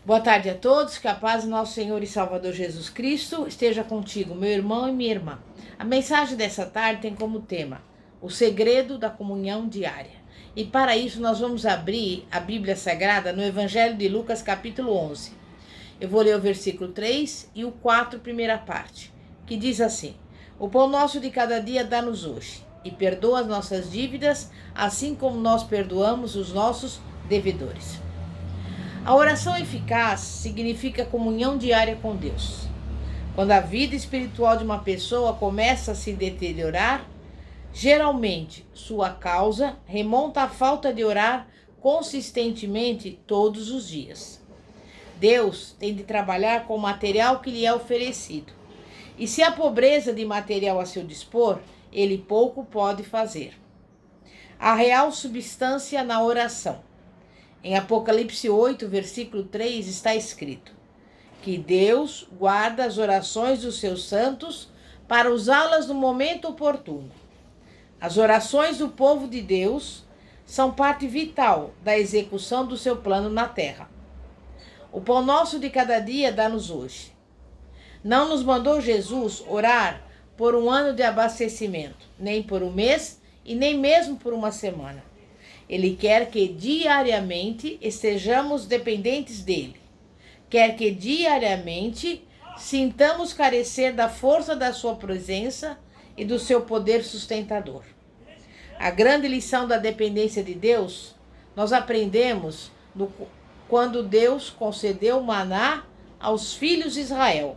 Boa tarde a todos, que a paz do nosso Senhor e Salvador Jesus Cristo esteja contigo, meu irmão e minha irmã. A mensagem dessa tarde tem como tema o segredo da comunhão diária. E para isso nós vamos abrir a Bíblia Sagrada no Evangelho de Lucas, capítulo 11. Eu vou ler o versículo 3 e o 4, primeira parte, que diz assim: O pão nosso de cada dia dá-nos hoje, e perdoa as nossas dívidas, assim como nós perdoamos os nossos devedores. A oração eficaz significa comunhão diária com Deus. Quando a vida espiritual de uma pessoa começa a se deteriorar, geralmente sua causa remonta à falta de orar consistentemente todos os dias. Deus tem de trabalhar com o material que lhe é oferecido. E se há pobreza de material a seu dispor, ele pouco pode fazer. A real substância na oração. Em Apocalipse 8, versículo 3, está escrito que Deus guarda as orações dos seus santos para usá-las no momento oportuno. As orações do povo de Deus são parte vital da execução do seu plano na terra. O pão nosso de cada dia dá-nos hoje. Não nos mandou Jesus orar por um ano de abastecimento, nem por um mês e nem mesmo por uma semana. Ele quer que diariamente estejamos dependentes dele. Quer que diariamente sintamos carecer da força da sua presença e do seu poder sustentador. A grande lição da dependência de Deus nós aprendemos quando Deus concedeu o maná aos filhos de Israel.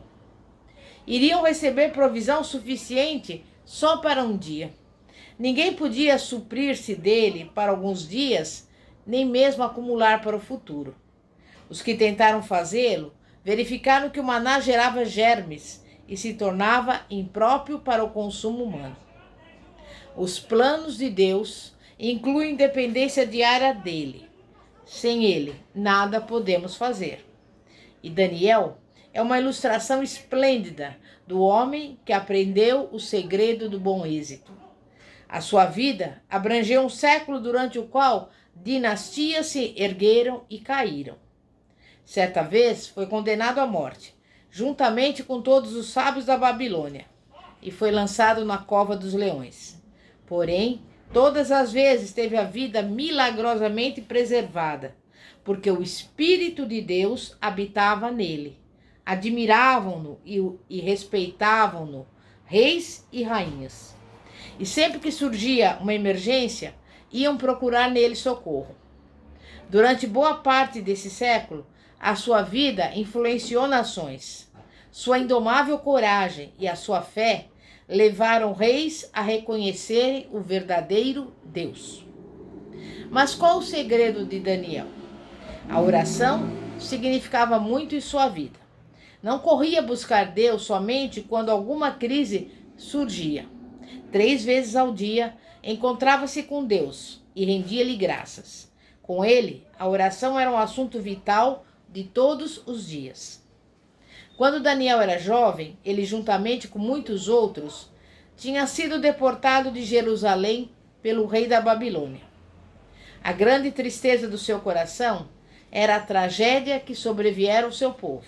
Iriam receber provisão suficiente só para um dia. Ninguém podia suprir-se dele para alguns dias, nem mesmo acumular para o futuro. Os que tentaram fazê-lo verificaram que o maná gerava germes e se tornava impróprio para o consumo humano. Os planos de Deus incluem dependência diária dele. Sem ele, nada podemos fazer. E Daniel é uma ilustração esplêndida do homem que aprendeu o segredo do bom êxito. A sua vida abrangeu um século durante o qual dinastias se ergueram e caíram. Certa vez foi condenado à morte, juntamente com todos os sábios da Babilônia, e foi lançado na cova dos leões. Porém, todas as vezes teve a vida milagrosamente preservada, porque o Espírito de Deus habitava nele. Admiravam-no e respeitavam-no reis e rainhas. E sempre que surgia uma emergência, iam procurar nele socorro. Durante boa parte desse século, a sua vida influenciou nações. Sua indomável coragem e a sua fé levaram reis a reconhecerem o verdadeiro Deus. Mas qual o segredo de Daniel? A oração significava muito em sua vida. Não corria buscar Deus somente quando alguma crise surgia. 3 vezes ao dia, encontrava-se com Deus e rendia-lhe graças. Com ele, a oração era um assunto vital de todos os dias. Quando Daniel era jovem, ele, juntamente com muitos outros, tinha sido deportado de Jerusalém pelo rei da Babilônia. A grande tristeza do seu coração era a tragédia que sobreviera ao seu povo.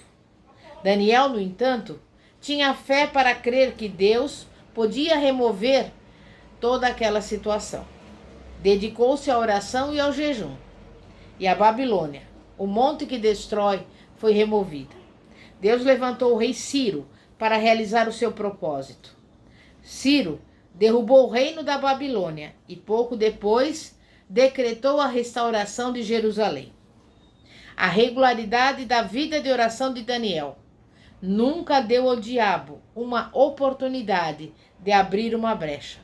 Daniel, no entanto, tinha fé para crer que Deus podia remover toda aquela situação. Dedicou-se à oração e ao jejum. E a Babilônia, o monte que destrói, foi removida. Deus levantou o rei Ciro para realizar o seu propósito. Ciro derrubou o reino da Babilônia e pouco depois decretou a restauração de Jerusalém. A regularidade da vida de oração de Daniel nunca deu ao diabo uma oportunidade de abrir uma brecha.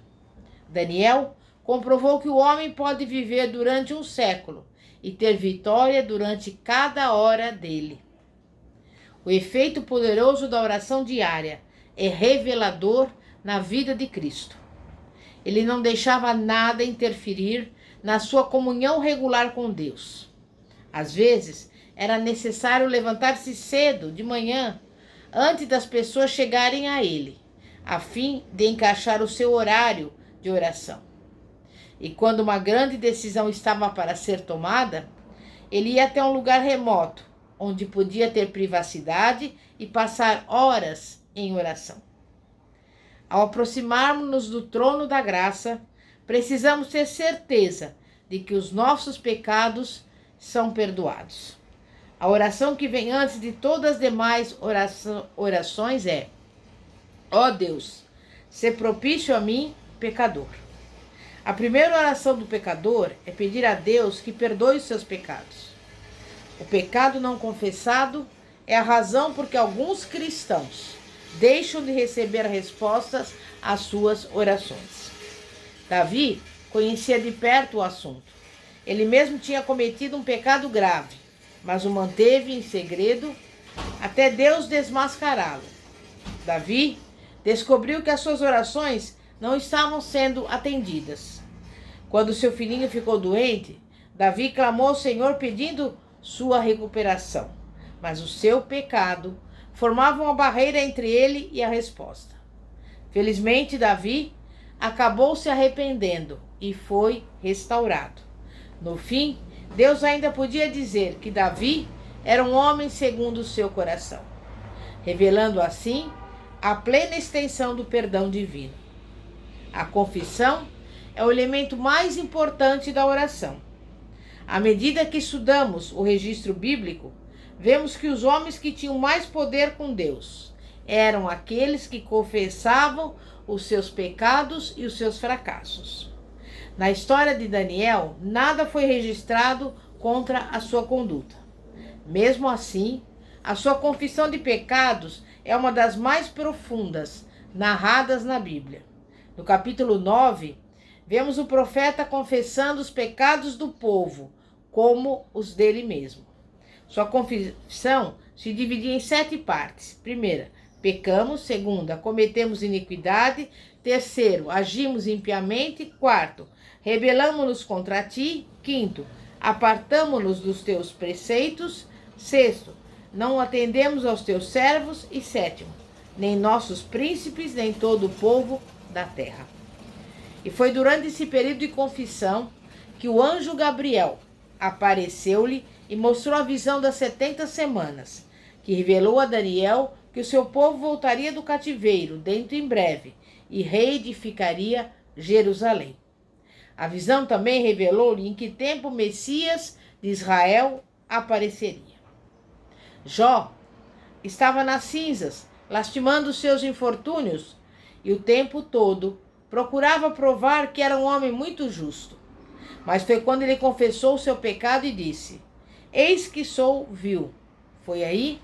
Daniel comprovou que o homem pode viver durante um século e ter vitória durante cada hora dele. O efeito poderoso da oração diária é revelador na vida de Cristo. Ele não deixava nada interferir na sua comunhão regular com Deus. Às vezes, era necessário levantar-se cedo, de manhã, antes das pessoas chegarem a ele, a fim de encaixar o seu horário de oração. E quando uma grande decisão estava para ser tomada, ele ia até um lugar remoto, onde podia ter privacidade e passar horas em oração. Ao aproximarmos-nos do trono da graça, precisamos ter certeza de que os nossos pecados são perdoados. A oração que vem antes de todas as demais orações é: ó Deus, sê propício a mim, pecador. A primeira oração do pecador é pedir a Deus que perdoe os seus pecados. O pecado não confessado é a razão por que alguns cristãos deixam de receber respostas às suas orações. Davi conhecia de perto o assunto. Ele mesmo tinha cometido um pecado grave, mas o manteve em segredo até Deus desmascará-lo. Davi descobriu que as suas orações não estavam sendo atendidas. Quando seu filhinho ficou doente, Davi clamou ao Senhor pedindo sua recuperação, mas o seu pecado formava uma barreira entre ele e a resposta. Felizmente, Davi acabou se arrependendo e foi restaurado. No fim, Deus ainda podia dizer que Davi era um homem segundo o seu coração, revelando assim a plena extensão do perdão divino. A confissão é o elemento mais importante da oração. À medida que estudamos o registro bíblico, vemos que os homens que tinham mais poder com Deus eram aqueles que confessavam os seus pecados e os seus fracassos. Na história de Daniel, nada foi registrado contra a sua conduta. Mesmo assim, a sua confissão de pecados é uma das mais profundas narradas na Bíblia. No capítulo 9, vemos o profeta confessando os pecados do povo, como os dele mesmo. Sua confissão se dividia em 7 partes. Primeira, pecamos. Segunda, cometemos iniquidade. Terceiro, agimos impiamente. Quarto, rebelamo-nos contra ti. Quinto, apartamo-nos dos teus preceitos. Sexto, não atendemos aos teus servos. E sétimo, nem nossos príncipes, nem todo o povo da terra. E foi durante esse período de confissão que o anjo Gabriel apareceu-lhe e mostrou a visão das 70 semanas, que revelou a Daniel que o seu povo voltaria do cativeiro dentro em breve e reedificaria Jerusalém. A visão também revelou-lhe em que tempo o Messias de Israel apareceria. Jó estava nas cinzas, lastimando os seus infortúnios, e o tempo todo procurava provar que era um homem muito justo. Mas foi quando ele confessou o seu pecado e disse: eis que sou vil. Foi aí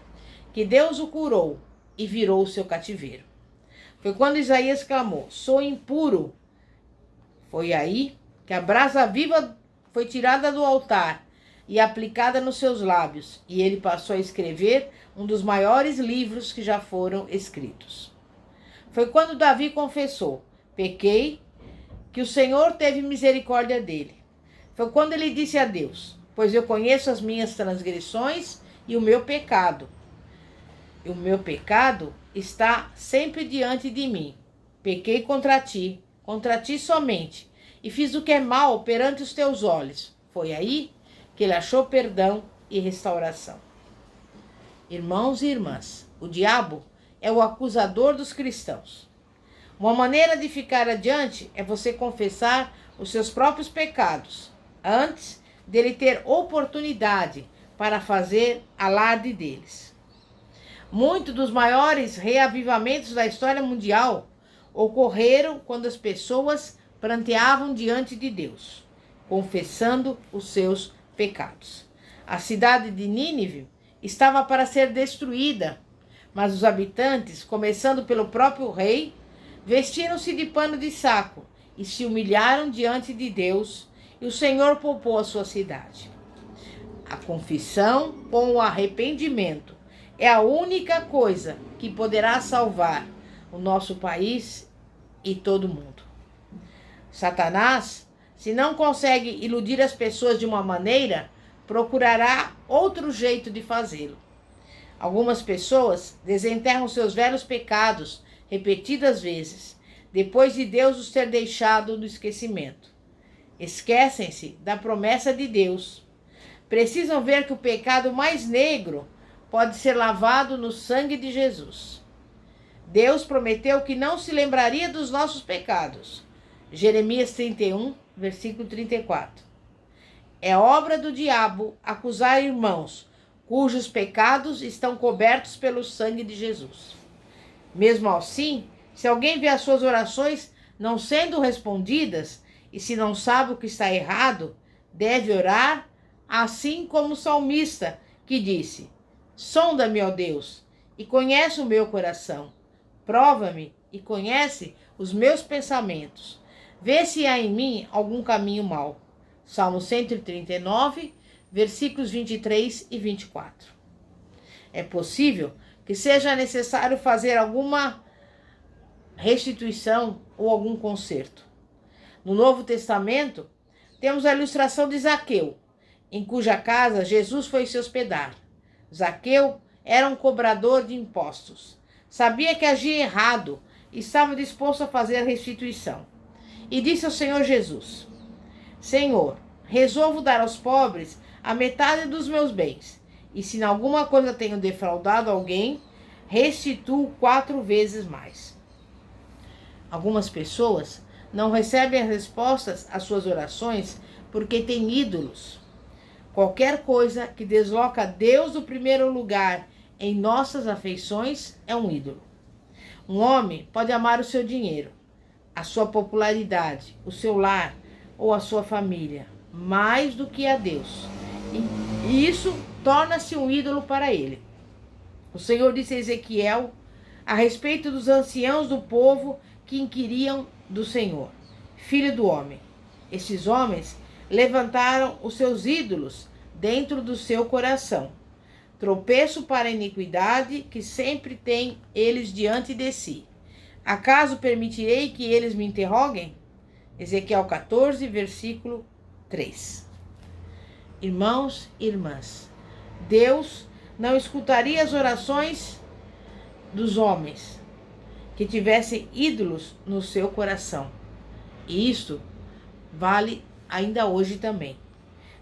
que Deus o curou e virou o seu cativeiro. Foi quando Isaías clamou: sou impuro. Foi aí que a brasa viva foi tirada do altar e aplicada nos seus lábios, e ele passou a escrever um dos maiores livros que já foram escritos. Foi quando Davi confessou: pequei, que o Senhor teve misericórdia dele. Foi quando ele disse a Deus: pois eu conheço as minhas transgressões e o meu pecado. E o meu pecado está sempre diante de mim. Pequei contra ti somente, e fiz o que é mal perante os teus olhos. Foi aí que ele achou perdão e restauração. Irmãos e irmãs, o diabo é o acusador dos cristãos. Uma maneira de ficar adiante é você confessar os seus próprios pecados, antes dele ter oportunidade para fazer alarde deles. Muitos dos maiores reavivamentos da história mundial ocorreram quando as pessoas pranteavam diante de Deus, confessando os seus pecados. A cidade de Nínive estava para ser destruída, mas os habitantes, começando pelo próprio rei, vestiram-se de pano de saco e se humilharam diante de Deus, e o Senhor poupou a sua cidade. A confissão com o arrependimento é a única coisa que poderá salvar o nosso país e todo mundo. Satanás, se não consegue iludir as pessoas de uma maneira, procurará outro jeito de fazê-lo. Algumas pessoas desenterram seus velhos pecados repetidas vezes, depois de Deus os ter deixado no esquecimento. Esquecem-se da promessa de Deus. Precisam ver que o pecado mais negro pode ser lavado no sangue de Jesus. Deus prometeu que não se lembraria dos nossos pecados. Jeremias 31, versículo 34. É obra do diabo acusar irmãos cujos pecados estão cobertos pelo sangue de Jesus. Mesmo assim, se alguém vê as suas orações não sendo respondidas e se não sabe o que está errado, deve orar assim como o salmista que disse: sonda-me, ó Deus, e conhece o meu coração. Prova-me e conhece os meus pensamentos. Vê se há em mim algum caminho mau. Salmo 139, versículos 23 e 24. É possível que seja necessário fazer alguma restituição ou algum conserto. No Novo Testamento, temos a ilustração de Zaqueu, em cuja casa Jesus foi se hospedar. Zaqueu era um cobrador de impostos. Sabia que agia errado e estava disposto a fazer a restituição. E disse ao Senhor Jesus: Senhor, resolvo dar aos pobres a metade dos meus bens, e se em alguma coisa tenho defraudado alguém, restituo 4 vezes mais. Algumas pessoas não recebem as respostas às suas orações porque têm ídolos. Qualquer coisa que desloca Deus do primeiro lugar em nossas afeições é um ídolo. Um homem pode amar o seu dinheiro, a sua popularidade, o seu lar ou a sua família mais do que a Deus. E isso torna-se um ídolo para ele. O Senhor disse a Ezequiel a respeito dos anciãos do povo que inquiriam do Senhor: Filho do homem, esses homens levantaram os seus ídolos dentro do seu coração, tropeço para a iniquidade que sempre tem eles diante de si. Acaso permitirei que eles me interroguem? Ezequiel 14, versículo 3. Irmãos e irmãs, Deus não escutaria as orações dos homens que tivessem ídolos no seu coração. E isto vale ainda hoje também.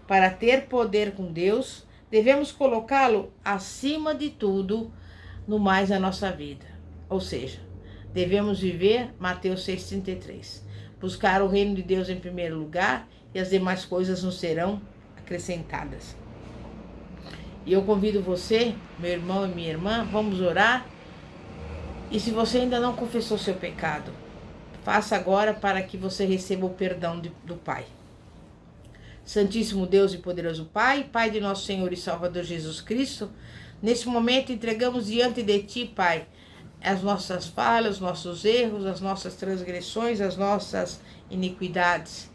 Para ter poder com Deus, devemos colocá-lo acima de tudo no mais da nossa vida. Ou seja, devemos viver Mateus 6,33. Buscar o reino de Deus em primeiro lugar e as demais coisas nos serão acrescentadas. E eu convido você, meu irmão e minha irmã, vamos orar. E se você ainda não confessou seu pecado, faça agora para que você receba o perdão do Pai. Santíssimo Deus e poderoso Pai, Pai de nosso Senhor e Salvador Jesus Cristo, nesse momento entregamos diante de Ti, Pai, as nossas falhas, os nossos erros, as nossas transgressões, as nossas iniquidades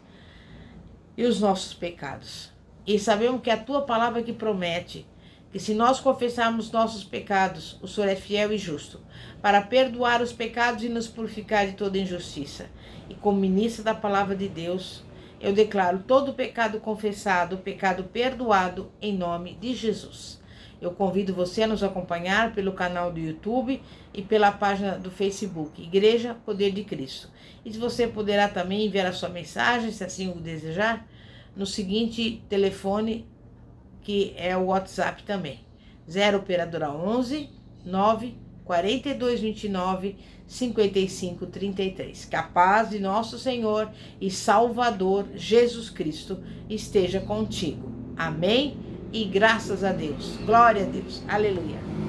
e os nossos pecados. E sabemos que a Tua palavra que promete que se nós confessarmos nossos pecados, o Senhor é fiel e justo para perdoar os pecados e nos purificar de toda injustiça. E como ministra da palavra de Deus, eu declaro todo o pecado confessado, o pecado perdoado, em nome de Jesus. Eu convido você a nos acompanhar pelo canal do YouTube e pela página do Facebook, Igreja Poder de Cristo. E se você poderá também enviar a sua mensagem, se assim o desejar, no seguinte telefone, que é o WhatsApp também. 0 operadora 11 9 4229 5533. Que a paz de nosso Senhor e Salvador Jesus Cristo esteja contigo. Amém? E graças a Deus. Glória a Deus. Aleluia.